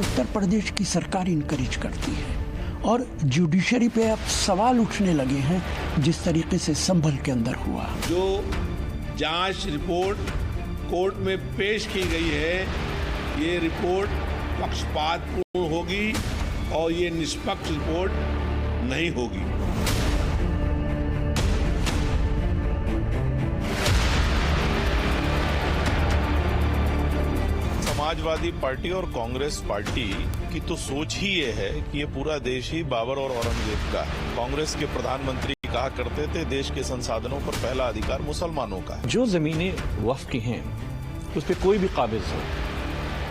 लेकिन उत्तर प्रदेश की सरकार इनकरेज करती है और जुडिशरी पे अब सवाल उठने लगे हैं जिस तरीके से संभल के अंदर हुआ। जो जांच रिपोर्ट कोर्ट में पेश की गई है, ये रिपोर्ट पक्षपातपूर्ण होगी और ये निष्पक्ष रिपोर्ट नहीं होगी। समाजवादी पार्टी और कांग्रेस पार्टी की तो सोच ही ये है कि ये पूरा देश ही बाबर और औरंगजेब का है। कांग्रेस के प्रधानमंत्री कहा करते थे देश के संसाधनों पर पहला अधिकार मुसलमानों का है। जो जमीनें वक्फ की हैं उस पर कोई भी काबिज हो,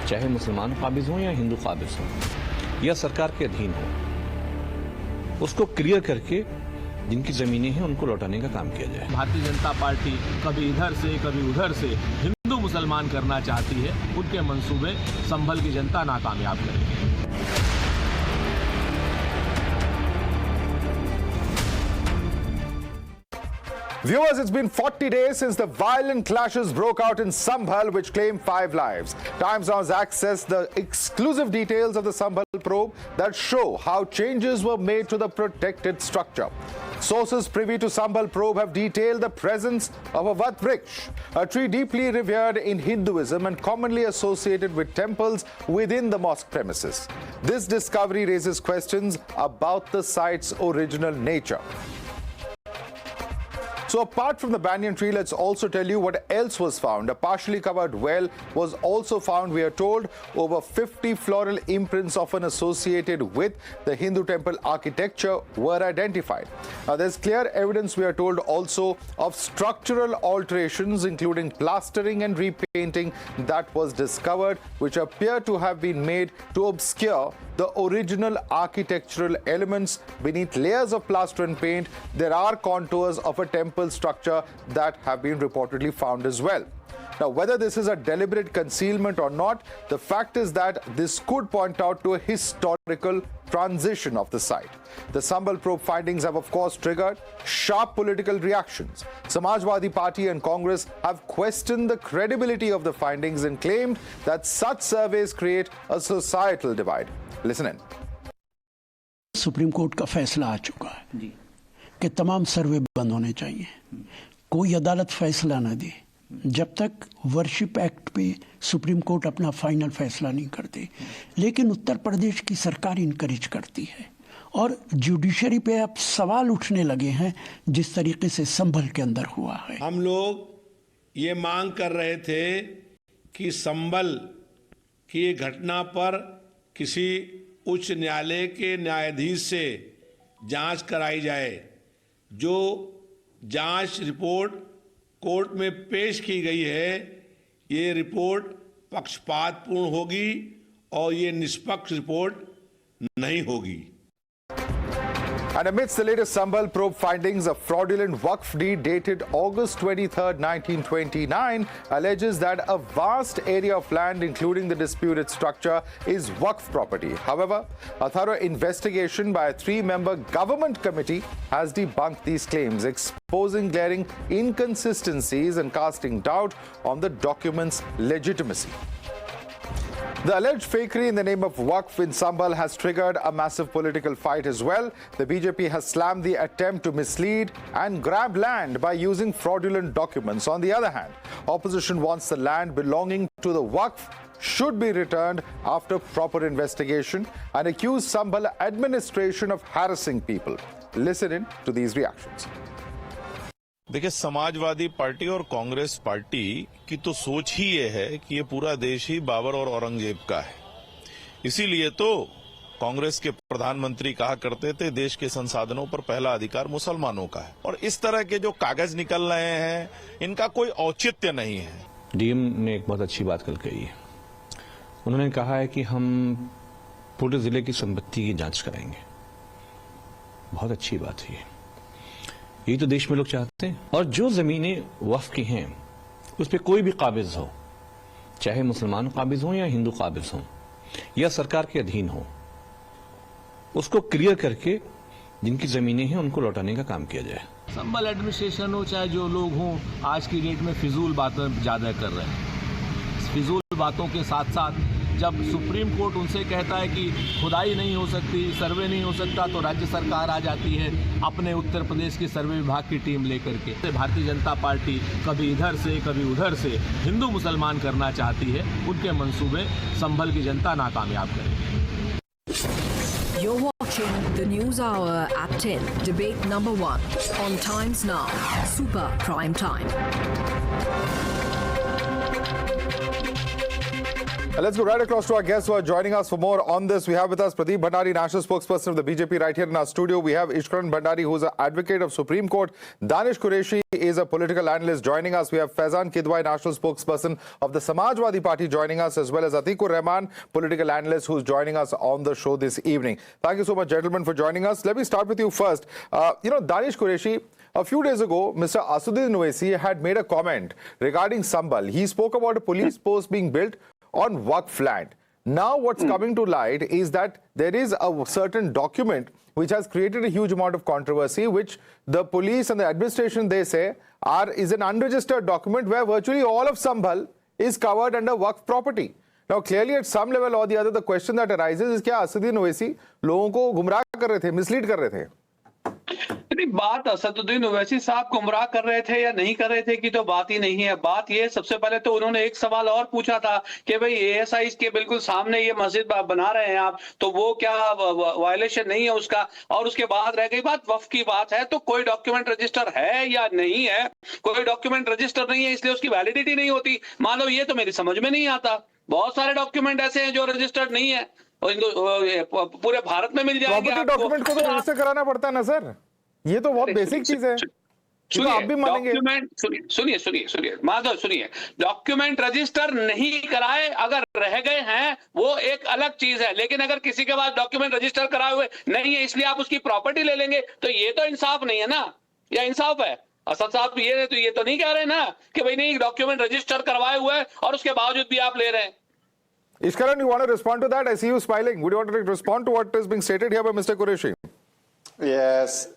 चाहे मुसलमान काबिज हो या हिंदू काबिज हो या सरकार के अधीन हो, उसको क्लियर करके जिनकी जमीनें हैं उनको लौटाने का काम किया जाए। भारतीय जनता पार्टी कभी इधर से कभी उधर से हिंदू मुसलमान करना चाहती है, उनके मंसूबे संभल की जनता नाकामयाब करेगी। Viewers, it's been 40 days since the violent clashes broke out in Sambhal, which claimed 5 lives. Times Now has accessed the exclusive details of the Sambhal probe that show how changes were made to the protected structure. Sources privy to Sambhal probe have detailed the presence of a Vat Vriksha, a tree deeply revered in Hinduism and commonly associated with temples within the mosque premises. This discovery raises questions about the site's original nature. So apart from the banyan tree, let's also tell you what else was found. A partially covered well was also found, we are told. Over 50 floral imprints often associated with the Hindu temple architecture were identified. Now there's clear evidence, we are told, also of structural alterations, including plastering and repainting, that was discovered, which appear to have been made to obscure the original architectural elements. Beneath layers of plaster and paint, there are contours of a temple structure that have been reportedly found as well. Now, whether this is a deliberate concealment or not, the fact is that this could point out to a historical transition of the site. The Sambhal probe findings have, of course, triggered sharp political reactions. Samajwadi Party and Congress have questioned the credibility of the findings and claimed that such surveys create a societal divide. Listen in. Supreme court का फैसला आ चुका है कि तमाम सर्वे बंद होने चाहिए। कोई अदालत फैसला न दे जब तक वर्शिप एक्ट पे सुप्रीम कोर्ट अपना फाइनल फैसला नहीं करते। लेकिन उत्तर प्रदेश की सरकार इनकरेज करती है और जुडिशरी पे अब सवाल उठने लगे हैं जिस तरीके से संभल के अंदर हुआ है। हम लोग ये मांग कर रहे थे कि संभल की घटना पर किसी उच्च न्यायालय के न्यायाधीश से जांच कराई जाए। जो जांच रिपोर्ट कोर्ट में पेश की गई है, ये रिपोर्ट पक्षपातपूर्ण होगी और ये निष्पक्ष रिपोर्ट नहीं होगी। And amidst the latest Sambhal probe findings, a fraudulent Waqf deed dated August 23, 1929 alleges that a vast area of land, including the disputed structure, is Waqf property. However, a thorough investigation by a 3-member government committee has debunked these claims, exposing glaring inconsistencies and casting doubt on the document's legitimacy. The alleged fakery in the name of Waqf in Sambhal has triggered a massive political fight as well. The BJP has slammed the attempt to mislead and grab land by using fraudulent documents. On the other hand, opposition wants the land belonging to the Waqf should be returned after proper investigation and accused Sambhal administration of harassing people. Listen in to these reactions. देखिए, Samajwadi party और Congress party की तो सोच ही ये है कि ये पूरा देश ही बाबर और औरंगजेब का है। इसीलिए तो कांग्रेस के प्रधानमंत्री कहा करते थे देश के संसाधनों पर पहला अधिकार मुसलमानों का है। और इस तरह के जो कागज निकल रहे हैं, इनका कोई औचित्य नहीं है। डीएम ने एक बहुत अच्छी बात कल कही है। उन्होंने कहा है कि हम पूरे जिले की संपत्ति की जांच कराएंगे। बहुत अच्छी बात है, यही तो देश में लोग चाहते हैं। और जो जमीनें वक्फ की हैं उस पर कोई भी काबिज हो, चाहे मुसलमान काबिज हो या हिंदू काबिज हो या सरकार के अधीन हो, उसको क्लियर करके जिनकी जमीनें हैं उनको लौटाने का काम किया जाए। संभल एडमिनिस्ट्रेशन हो चाहे जो लोग हों, आज की डेट में फिजूल बातें ज्यादा कर रहे हैं। फिजूल बातों के साथ साथ जब सुप्रीम कोर्ट उनसे कहता है कि खुदाई नहीं हो सकती, सर्वे नहीं हो सकता, तो राज्य सरकार आ जाती है अपने उत्तर प्रदेश के सर्वे विभाग की टीम लेकर के। भारतीय जनता पार्टी कभी इधर से कभी उधर से हिंदू मुसलमान करना चाहती है, उनके मंसूबे संभल की जनता नाकामयाब करेगी। You're watching the News Hour at 10, debate number 1 on Times Now, Super Prime Time. Let's go right across to our guests who are joining us for more on this. We have with us Pradeep Bhandari, national spokesperson of the BJP, right here in our studio. We have Ishkaran Bhandari, who is an advocate of Supreme Court. Danish Qureshi is a political analyst joining us. We have Faizan Kidwai, national spokesperson of the Samajwadi Party, joining us, as well as Atiq Ur Rehman, political analyst, who's joining us on the show this evening. Thank you so much, gentlemen, for joining us. Let me start with you first. Danish Qureshi, a few days ago, Mr. Asuddin Owaisi had made a comment regarding Sambhal. He spoke about a police post being built on Waqf land. Now what's coming to light is that there is a certain document which has created a huge amount of controversy, which the police and the administration, they say, is an unregistered document where virtually all of Sambhal is covered under Waqf property. Now clearly at some level or the other, the question that arises is, क्या असदुद्दीन ओवैसी लोगों को गुमराह कर रहे थे, mislead कर रहे थे? बात असदुद्दीन ओवैसी साहब गुमराह कर रहे थे या नहीं कर रहे थे की तो बात ही नहीं है। बात ये, सबसे पहले तो उन्होंने एक सवाल और पूछा था कि भाई एएसआई के बिल्कुल सामने ये मस्जिद बना रहे हैं आप, तो वो क्या वायलेशन नहीं है उसका? और उसके बाद रह गई बात वक्फ की बात है, तो कोई डॉक्यूमेंट रजिस्टर है या नहीं है? कोई डॉक्यूमेंट रजिस्टर नहीं है इसलिए उसकी वैलिडिटी नहीं होती। मान लो ये तो मेरी समझ में नहीं आता। बहुत सारे डॉक्यूमेंट ऐसे हैं जो रजिस्टर्ड नहीं है और पूरे भारत में मिल जाएंगे। डॉक्यूमेंट को तो रजिस्टर कराना पड़ता है ना सर, ये तो बहुत बेसिक चीज है। आप भी मानेंगे? सुनिए माधव, सुनिए, डॉक्यूमेंट रजिस्टर नहीं कराए अगर रह गए हैं वो एक अलग चीज है, लेकिन अगर किसी के पास डॉक्यूमेंट रजिस्टर कराए हुए नहीं है इसलिए आप उसकी प्रॉपर्टी ले लेंगे तो ये तो इंसाफ नहीं है ना। या इंसाफ है? असद साहब ये तो नहीं कह रहे ना कि भाई नहीं डॉक्यूमेंट रजिस्टर करवाए हुए और उसके बावजूद भी आप ले रहे हैं। Ishkaran, you want to respond to that? I see you smiling. Would you want to respond to what is being stated here by Mr. Qureshi? Yes.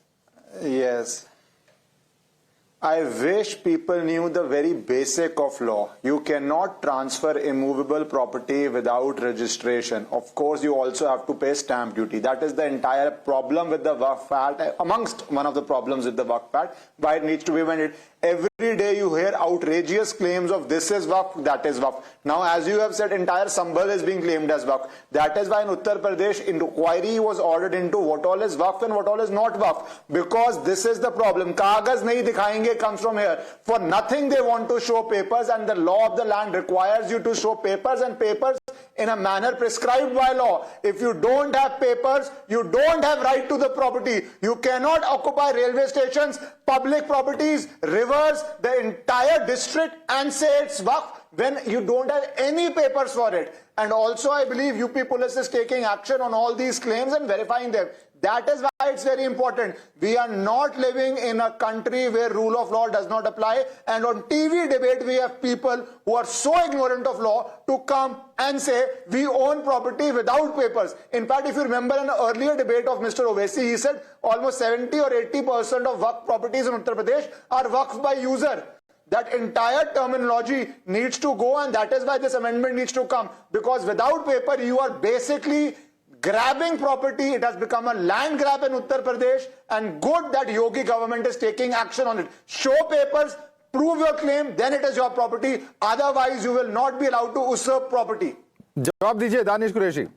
I wish people knew the very basic of law. You cannot transfer immovable property without registration. Of course, you also have to pay stamp duty. That is the entire problem with the Waqf Act, amongst one of the problems with the Waqf Act, why it needs to be amended. Every day you hear outrageous claims of this is Waqf, that is Waqf. Now, as you have said, entire Sambhal is being claimed as Waqf. That is why in Uttar Pradesh, inquiry was ordered into what all is Waqf and what all is not Waqf. Because this is the problem. Kagaz nahi dikhayenge comes from here. For nothing they want to show papers, and the law of the land requires you to show papers, and papers in a manner prescribed by law. If you don't have papers, you don't have right to the property. You cannot occupy railway stations, public properties, rivers, the entire district and say it's Waqf when you don't have any papers for it. And also I believe UP police is taking action on all these claims and verifying them. That is why it's very important. We are not living in a country where rule of law does not apply, and on TV debate we have people who are so ignorant of law to come and say we own property without papers. In fact, if you remember an earlier debate of Mr. Owaisi, he said almost 70 or 80% of Waqf properties in Uttar Pradesh are Waqf by user. That entire terminology needs to go, and that is why this amendment needs to come, because without paper you are basically grabbing property. It has become a land grab in Uttar Pradesh, and good that Yogi government is taking action on it. Show papers, prove your claim, then it is your property. Otherwise, you will not be allowed to usurp property. जवाब दीजिए दानिश कुरैशी।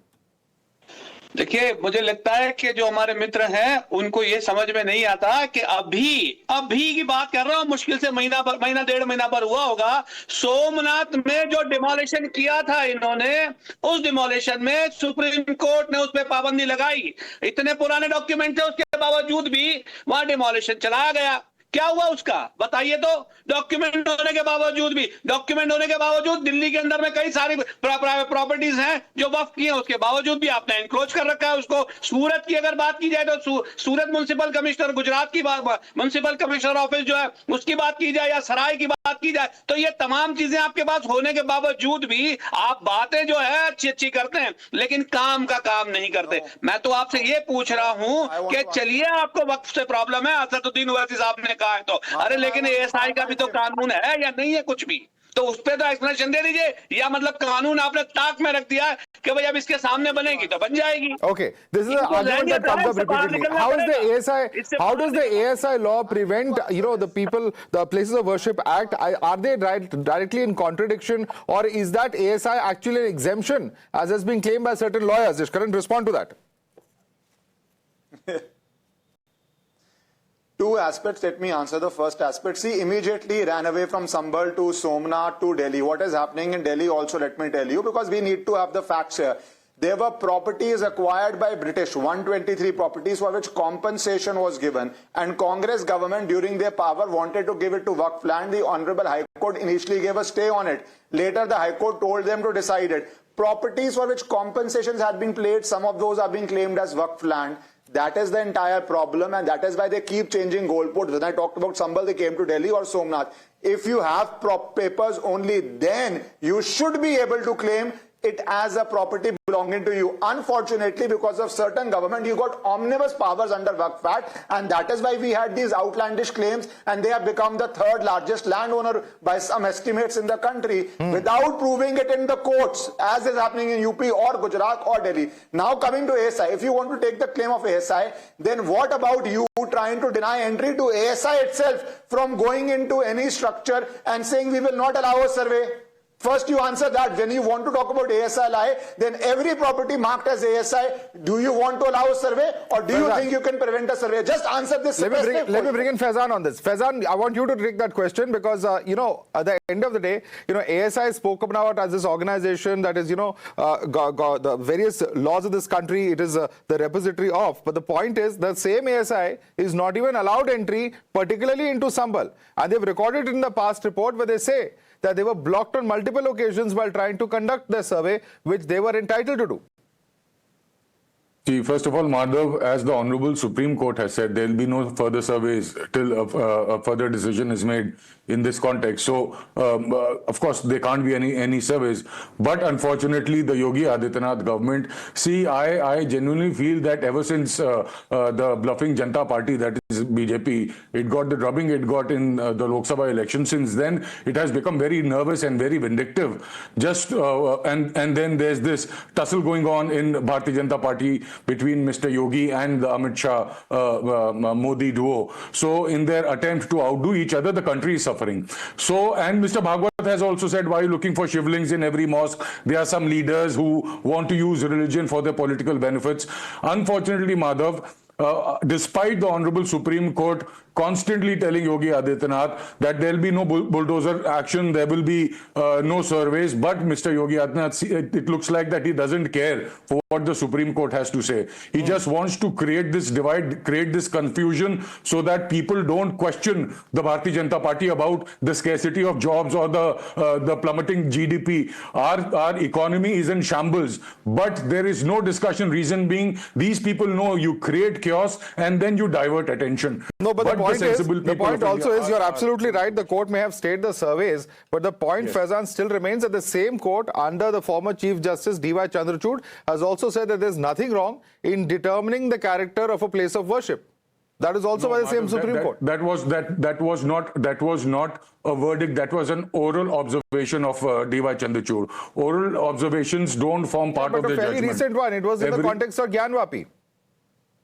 देखिए, मुझे लगता है कि जो हमारे मित्र हैं उनको ये समझ में नहीं आता कि अभी की बात कर रहा हूं, मुश्किल से महीना डेढ़ महीना पर हुआ होगा। सोमनाथ में जो डिमोलिशन किया था इन्होंने, उस डिमोलिशन में सुप्रीम कोर्ट ने उस पर पाबंदी लगाई। इतने पुराने डॉक्यूमेंट थे, उसके बावजूद भी वहां डिमोलिशन चलाया गया। क्या हुआ उसका बताइए तो? डॉक्यूमेंट होने के बावजूद दिल्ली के अंदर में कई सारी प्रॉपर्टीज हैं जो वक्फ की हैं, उसके बावजूद भी आपने एनक्रोच कर रखा है उसको। सूरत की अगर बात की जाए तो सूरत म्युनिसिपल कमिश्नर, गुजरात की म्युनिसिपल कमिश्नर ऑफिस जो है उसकी बात की जाए, या सराय की बात की जाए, तो ये तमाम चीजें आपके पास होने के बावजूद भी आप बातें जो है अच्छी करते हैं, लेकिन काम का काम नहीं करते। मैं तो आपसे ये पूछ रहा हूं कि चलिए आपको वक्फ से प्रॉब्लम है, असदुद्दीन ओवैसी साहब ने कहा है तो, अरे लेकिन एएसआई का भी तो कानून है या नहीं है कुछ भी? तो उस पर तो एक्सप्लेनेशन दे दीजिए, या मतलब कानून आपने ताक में रख दिया है कि भाई अब इसके सामने बनेगी तो बन जाएगी. Okay, this is an argument that comes up repeatedly. How is the ASI? How does the ASI law prevent, the people, the Places of Worship Act? Are they directly in contradiction, or is that ASI actually an exemption, as has been claimed by certain lawyers? Just Karan, respond to that. Two aspects. Let me answer the first aspect. See, immediately ran away from Sambhal to Somnath to Delhi. What is happening in Delhi also, let me tell you, because we need to have the facts here. There were properties acquired by British, 123 properties for which compensation was given, and Congress government during their power wanted to give it to Waqf land. The Honorable High Court initially gave a stay on it. Later the High Court told them to decide it. Properties for which compensations had been paid, some of those are being claimed as Waqf land. That is the entire problem, and that is why they keep changing goalposts. When I talked about Sambhal, they came to Delhi or Somnath. If you have papers, only then you should be able to claim it as a property belonging to you. Unfortunately, because of certain government, you got omnibus powers under Waqf Act, and that is why we had these outlandish claims, and they have become the third largest landowner by some estimates in the country without proving it in the courts, as is happening in UP or Gujarat or Delhi. Now coming to ASI, if you want to take the claim of ASI, then what about you trying to deny entry to ASI itself from going into any structure and saying we will not allow a survey? First you answer that. When you want to talk about ASI, then every property marked as ASI, do you want to allow a survey, or do you think you can prevent a survey? Just answer this. Let me bring in Faizan on this. Faizan, I want you to take that question because, at the end of the day, ASI spoke about as this organization that is, got the various laws of this country. It is the repository of. But the point is, the same ASI is not even allowed entry, particularly into Sambhal. And they've recorded in the past report where they say that they were blocked on multiple occasions while trying to conduct their survey, which they were entitled to do. See, first of all, Madhav, as the Honorable Supreme Court has said, there will be no further surveys till a further decision is made in this context. So, of course, there can't be any surveys. But unfortunately, the Yogi Adityanath government, see, I genuinely feel that ever since the bluffing Janata Party, that is BJP, it got the drubbing it got in the Lok Sabha election, since then it has become very nervous and very vindictive. And then there's this tussle going on in Bharatiya Janata Party between Mr. Yogi and the Amit Shah Modi duo. So in their attempt to outdo each other, the country is suffering. So, and Mr. Bhagwat has also said, why are you looking for shivlings in every mosque? There are some leaders who want to use religion for their political benefits. Unfortunately, Madhav, despite the Honorable Supreme Court constantly telling Yogi Adityanath that there will be no bulldozer action, there will be no surveys, but Mr. Yogi Adityanath, it looks like that he doesn't care for what the Supreme Court has to say. He just wants to create this divide, create this confusion, so that people don't question the Bharatiya Janata Party about the scarcity of jobs or the plummeting GDP. Our economy is in shambles, but there is no discussion. Reason being, these people know you create chaos and then you divert attention. No, but the point also is, you're absolutely right. The court may have stayed the surveys, but the point, Faizan, still remains that the same court under the former Chief Justice D.Y. Chandrachud has also said that there's nothing wrong in determining the character of a place of worship. That is also by the same Supreme Court. That was not a verdict. That was an oral observation of D.Y. Chandrachud. Oral observations don't form part of the judgment. But a fairly recent one. It was in the context of Gyanvapi.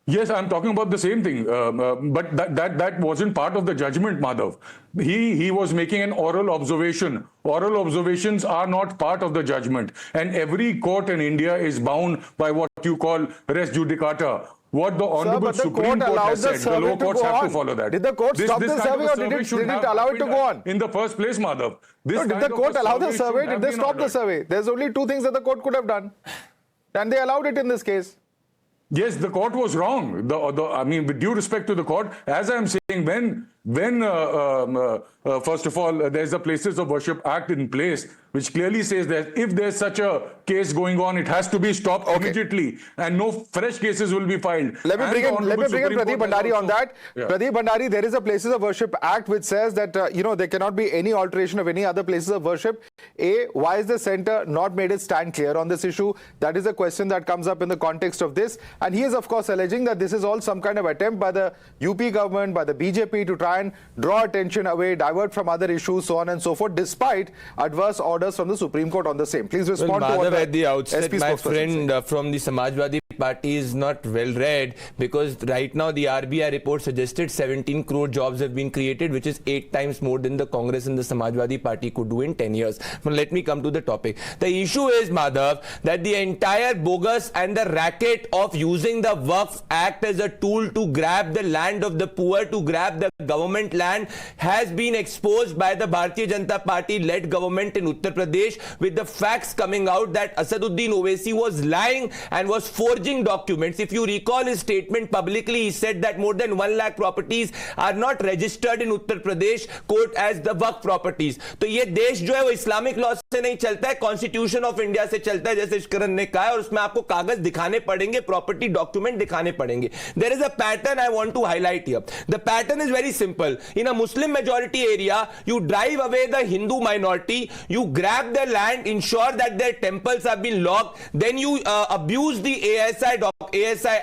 Yes, I'm talking about the same thing, but that wasn't part of the judgment, Madhav. He was making an oral observation. Oral observations are not part of the judgment, and every court in India is bound by what you call res judicata. What the Honorable Supreme Court has said, the lower courts have to follow that. Did the court stop the survey, or did it allow it to go on? In the first place, Madhav. No, did the court allow the survey? Did they stop the survey? There's only two things that the court could have done, and they allowed it in this case. Yes, the court was wrong. I mean, with due respect to the court, as I am saying, when first of all, there's the Places of Worship Act in place, which clearly says that if there's such a case going on, it has to be stopped immediately, and no fresh cases will be filed. Let me bring in Pradeep Bhandari on that. Yeah. Pradeep Bhandari, there is a Places of Worship Act which says that there cannot be any alteration of any other places of worship A, why is the centre not made its stand clear on this issue? That is a question that comes up in the context of this. And he is, of course, alleging that this is all some kind of attempt by the UP government, by the BJP to try and draw attention away, divert from other issues, so on and so forth, despite adverse orders from the Supreme Court on the same. Please respond to what at the outset, SP my spokesperson friend from the Samajwadi Party is not well read, because right now the RBI report suggested 17 crore jobs have been created, which is 8 times more than the Congress and the Samajwadi Party could do in 10 years. But let me come to the topic. The issue is, Madhav, that the entire bogus and the racket of using the Waqf Act as a tool to grab the land of the poor, to grab the government land, has been exposed by the Bharatiya Janata Party led government in Uttar Pradesh, with the facts coming out that Asaduddin Owaisi was lying and was forging documents. If you recall his statement publicly, he said that more than 1 lakh properties are not registered in Uttar Pradesh court as the Waqf properties. तो ये देश जो है वो Islamic law से नहीं चलता है, कॉन्स्टिट्यूशन ऑफ इंडिया से चलता है, जैसे इश्करन ने कहा है, और उसमें आपको कागज दिखाने पड़ेंगे, प्रॉपर्टी डॉक्यूमेंट दिखाने पड़ेंगे. There is a pattern I want to highlight here. The pattern is very simple. In a Muslim majority area, you drive away the Hindu minority, you grab their land, ensure that their temples have been locked, then you abuse the ASI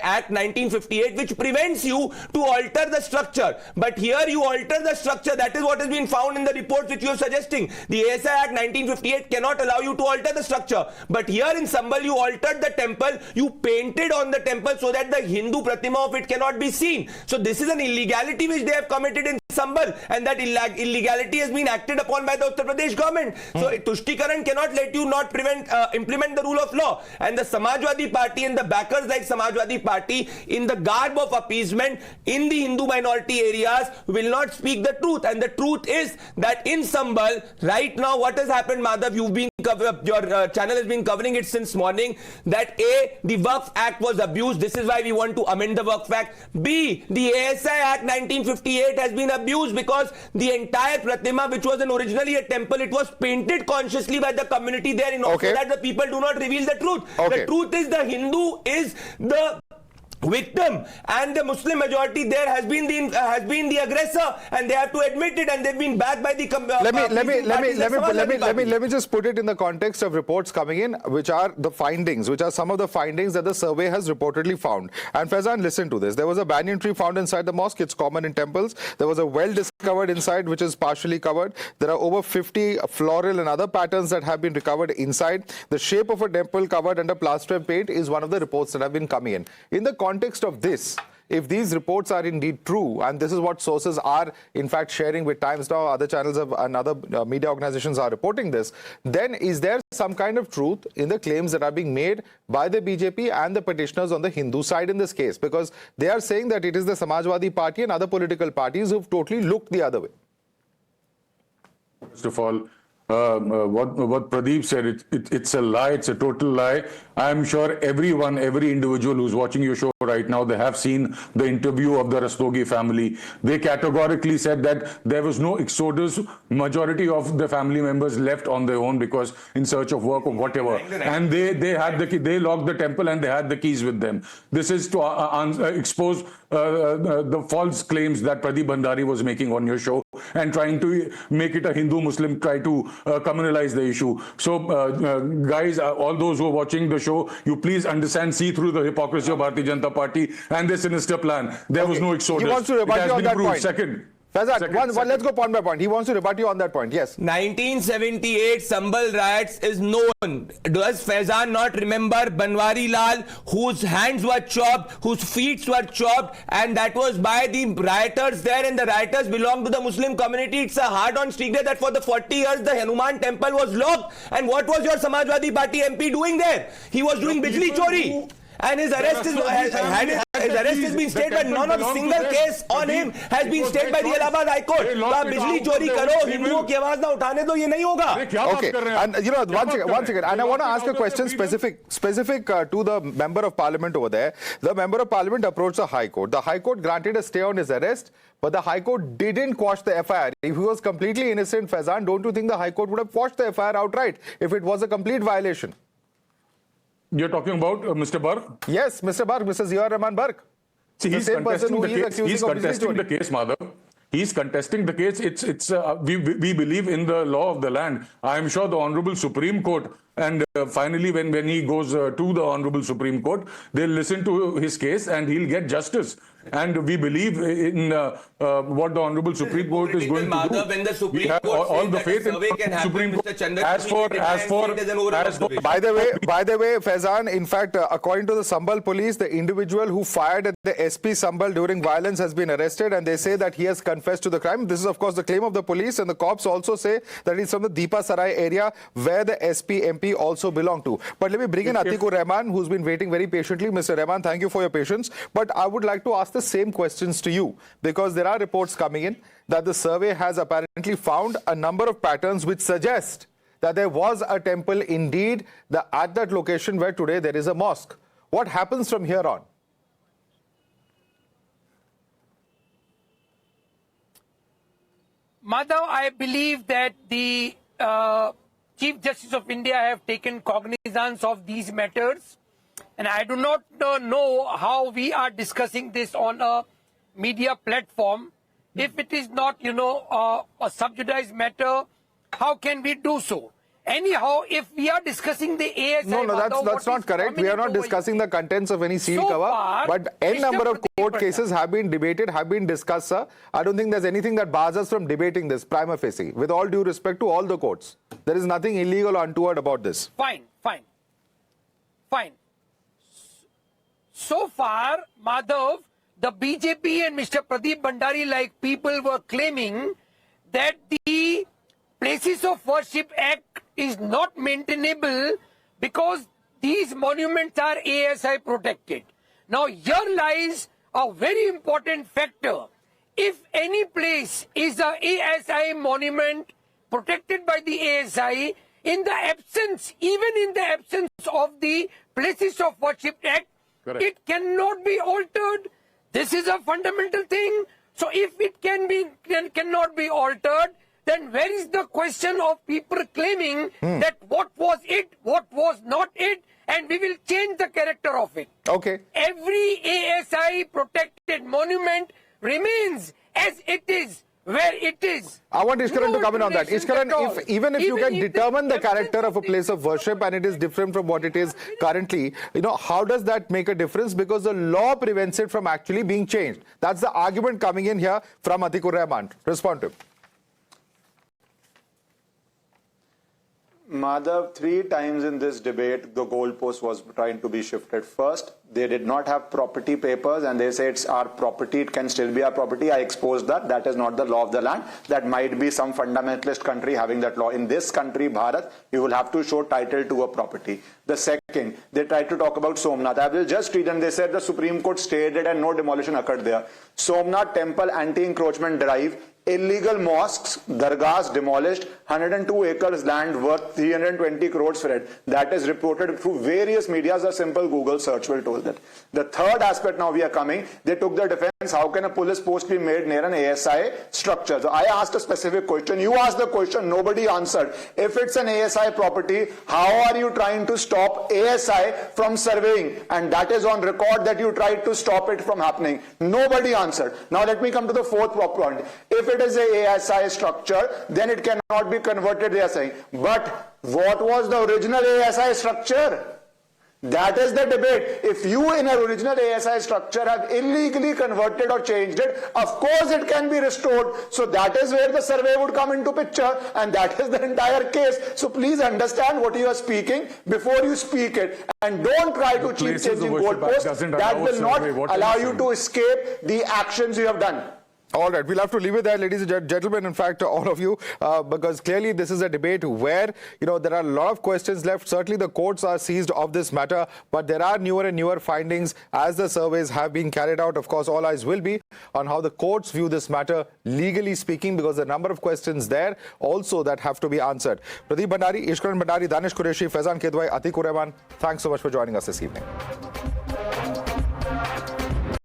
Act 1958, which prevents you to alter the structure. But here you alter the structure. That is what has been found in the reports which you are suggesting. The ASI Act 1958 cannot allow you to alter the structure. But here in Sambhal, you altered the temple, you painted on the temple so that the Hindu pratima of it cannot be seen. So this is an illegality which they have committed in Sambhal, and that illegality has been acted upon by the Uttar Pradesh government. So Tushtikarana cannot let you not implement the rule of law. And the Samajwadi Party and the backers like Samajwadi Party, in the garb of appeasement in the Hindu minority areas, will not speak the truth. And the truth is that in Sambhal, right now, what has happened, Madhav, your channel has been covering it since morning, that A, the Waqf Act was abused. This is why we want to amend the Waqf Act. B, the ASI Act 1958 has been abused because the entire pratima, which was originally a temple, it was painted consciously by the community there in order that the people do not reveal the truth. The truth is the Hindu is the victim, and the Muslim majority there has been the aggressor, and they have to admit it, and they've been backed by the let me just put it in the context of reports coming in, which are some of the findings that the survey has reportedly found. And Faizan, listen to this. There was a banyan tree found inside the mosque. It's common in temples. There was a well discovered inside, which is partially covered. There are over 50 floral and other patterns that have been recovered inside. The shape of a temple covered under plaster and paint is one of the reports that have been coming in. In the context of this, if these reports are indeed true, and this is what sources are in fact sharing with Times Now, other channels and other media organizations are reporting this, then is there some kind of truth in the claims that are being made by the BJP and the petitioners on the Hindu side in this case? Because they are saying that it is the Samajwadi Party and other political parties who've totally looked the other way. First of all, what Pradeep said, it's a lie, it's a total lie. I'm sure every individual who's watching your show right now, they have seen the interview of the Rastogi family. They categorically said that there was no exodus. Majority of the family members left on their own because in search of work or whatever. And they had the key, they locked the temple and they had the keys with them. This is to expose the false claims that Pradeep Bhandari was making on your show and trying to make it a Hindu-Muslim, try to communalize the issue. So guys, all those who are watching the show, you please understand, see through the hypocrisy of Bharatiya Janata Party and their sinister plan. There was no exodus. He wants to rebut you on that point. Second. Faizan, let's go point by point. He wants to rebut you on that point. Yes. 1978 Sambhal riots is known. Does Faizan not remember Banwari Lal, whose hands were chopped, whose feet were chopped, and that was by the rioters there, and the rioters belong to the Muslim community? It's a hard-on streak there that for the 40 years the Hanuman temple was locked. And what was your Samajwadi Party MP doing there? He was doing Bijli Chori. And his arrest has been stayed, but not a single case on him has been stayed by the Allahabad High Court. तो आप बिजली चोरी करो, हिंदुओं की आवाज ना उठाने दो, ये नहीं होगा. Okay, and you know, one second, and I want to ask a question specific to the member of parliament over there. The member of parliament approached the High Court. The High Court granted a stay on his arrest, but the High Court didn't quash the FIR. If he was completely innocent, Faizan, don't you think the High Court would have quashed the FIR outright if it was a complete violation? You're talking about Mr. Bark? Yes, Mr. Bark, Mr. Atiq Ur Rehman Bark. See, he's contesting the case, Madhav. He's contesting the case. We believe in the law of the land. I am sure the Honorable Supreme Court, and finally when he goes to the Honorable Supreme Court, they'll listen to his case and he'll get justice. And we believe in what the Honorable Supreme Court is going to do. When the Supreme we have Court all the says faith that a survey in can the happen, Supreme Court. Mr. Chandra, As for By the way, Faizan, in fact, according to the Sambhal police, the individual who fired at the SP Sambhal during violence has been arrested, and they say that he has confessed to the crime. This is, of course, the claim of the police, and the cops also say that it's from the Deepa Sarai area where the SP MP also belong to. But let me bring in Atiq Ur Rehman, who's been waiting very patiently. Mr. Rehman, thank you for your patience. But I would like to ask the same questions to you, because there are reports coming in that the survey has apparently found a number of patterns which suggest that there was a temple indeed at that location where today there is a mosque. What happens from here on? Madhav, I believe that the Chief Justice of India have taken cognizance of these matters, and I do not know how we are discussing this on a media platform. If it is not, a subjudiced matter, how can we do so? Anyhow, if we are discussing the ASI... No, that's not correct. We are not discussing the contents of any seal cover. But n number of court cases have been debated, have been discussed, sir. I don't think there's anything that bars us from debating this, prima facie, with all due respect to all the courts. There is nothing illegal or untoward about this. Fine. So far, Madhav, the BJP and Mr. Pradeep Bhandari, like people were claiming that the Places of Worship Act is not maintainable because these monuments are ASI protected. Now, here lies a very important factor. If any place is a ASI monument protected by the ASI, even in the absence of the Places of Worship Act, correct, it cannot be altered. This is a fundamental thing. So if it cannot be altered, then where is the question of people claiming that what was it, what was not it, and we will change the character of it. Okay. Every ASI protected monument remains as it is, where it is. I want Ishkaran to come in on that. Ishkaran, even if you can determine the character of a place of worship and it is different from what it is currently, how does that make a difference? Because the law prevents it from actually being changed. That's the argument coming in here from Atiq Ur Rehman. Respond to him. Madhav, 3 times in this debate, the goalpost was trying to be shifted. First, they did not have property papers and they say it's our property, it can still be our property. I exposed that. That is not the law of the land. That might be some fundamentalist country having that law. In this country, Bharat, you will have to show title to a property. The second, they tried to talk about Somnath. I will just read, and they said the Supreme Court stayed it and no demolition occurred there. Somnath Temple Anti-Encroachment Drive, illegal mosques, dargahs demolished, 102 acres land worth 320 crores for it. That is reported through various medias. A simple Google search will tell that. The third aspect now we are coming, they took the defense, how can a police post be made near an ASI structure? So I asked a specific question, you asked the question, nobody answered. If it's an ASI property, how are you trying to stop ASI from surveying? And that is on record that you tried to stop it from happening. Nobody answered. Now let me come to the fourth point. If it is a ASI structure, then it cannot be converted, they are saying. But what was the original ASI structure? That is the debate. If you in an original ASI structure have illegally converted or changed it, of course it can be restored. So that is where the survey would come into picture, and that is the entire case. So please understand what you are speaking before you speak it, and don't try to keep changing goalposts. That will not allow you to escape the actions you have done. All right, we'll have to leave it there, ladies and gentlemen, in fact, all of you, because clearly this is a debate where, there are a lot of questions left. Certainly the courts are seized of this matter, but there are newer and newer findings as the surveys have been carried out. Of course, all eyes will be on how the courts view this matter, legally speaking, because the number of questions there also that have to be answered. Pradeep Bhandari, Ishkaran Bhandari, Danish Qureshi, Faizan Kidwai, Atiq Ur Rehman, thanks so much for joining us this evening.